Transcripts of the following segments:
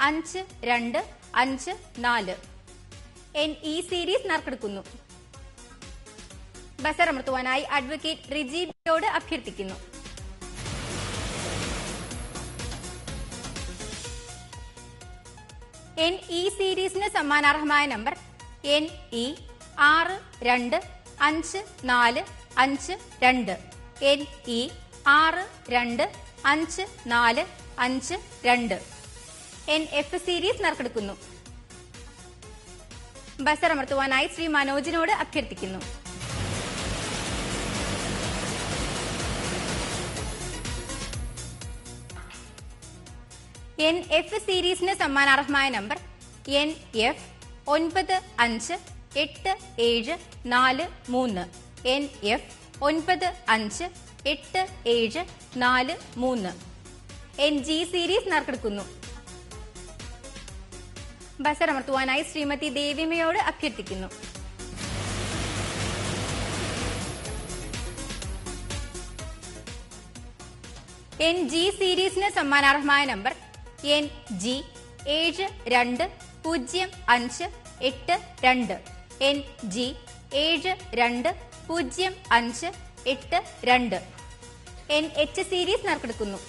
5-2-5-4. N E series നറുക്കെടുക്കുന്നു. Buzzer അമർത്തുവാനായി advocate റിജീബിയോട് അഭ്യർത്ഥിക്കുന്നു. എൻ ഇ സീരീസിന് സമ്മാനാർഹമായ number NE 625452. NE 625452. NF series നറുക്കെടുക്കുന്നു. ബസർ അമർത്തുവാനായി ശ്രീ മനോജിനോട് അഭ്യർത്ഥിക്കുന്നു. NF സീരീസിന് സമ്മാനാർഹമായ number NF 958743. NF 958743. NG series നറുക്കെടുക്കുന്നു. ബസർ അമർത്തുവാനായി ശ്രീമതി ദേവിമയോട് അഭ്യർത്ഥിക്കുന്നു. NG സീരീസിന് സമ്മാനാർഹമായ number NG 720582. NG 720582. NH series നറുക്കെടുക്കുന്നു.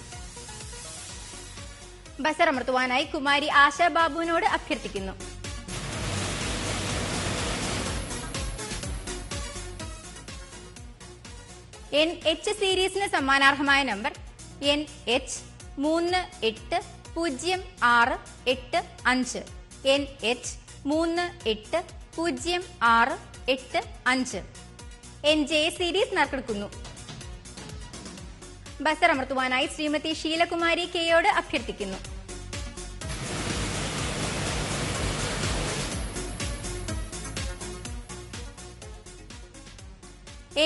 ബസർ അമർത്തുവാനായി കുമാരി ആശാ ബാബുവിനോട് അഭ്യർത്ഥിക്കുന്നു. NH സീരീസിന് സമ്മാനാർഹമായ number NH 380685. NH 380685. NJ series നറുക്കെടുക്കുന്നു. ബസർ അമർത്തുവാനായി ശ്രീമതി ഷീലകുമാരി കെയോട് അഭ്യർത്ഥിക്കുന്നു.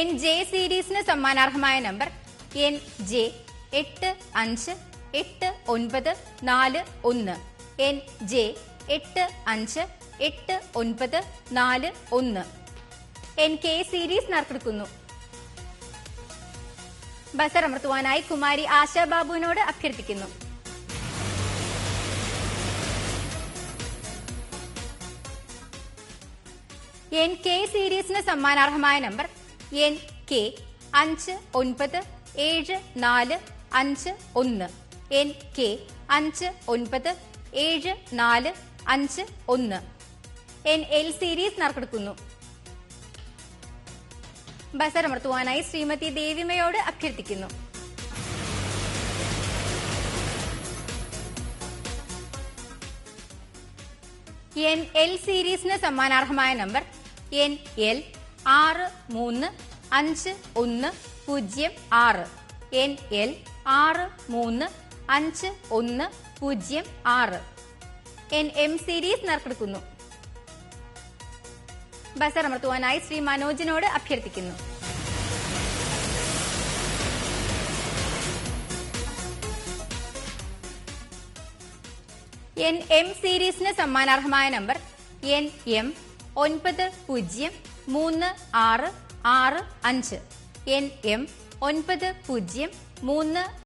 NJ സീരീസിന് സമ്മാനാർഹമായ number NJ 858941. NJ 858941. NK series നറുക്കെടുക്കുന്നു. ബസർ അമർത്തുവാനായി കുമാരി ആശാ ബാബുവിനോട് അഭ്യർത്ഥിക്കുന്നു. NK സീരീസിന് സമ്മാനാർഹമായ number NK 597451. NK 597451. NL series നറുക്കെടുക്കുന്നു. ബസർ അമർത്തുവാനായി ശ്രീമതി ദേവിമയോട് അഭ്യർത്ഥിക്കുന്നു. NL സീരീസിന് സമ്മാനാർഹമായ number NL 635106. NL 635106. NM series നറുക്കെടുക്കുന്നു. ബസർ അമർത്തുവാനായി ശ്രീ മനോജിനോട് അഭ്യർത്ഥിക്കുന്നു. NM സീരീസിന് സമ്മാനാർഹമായ നമ്പർ NM 903665. NM 903665.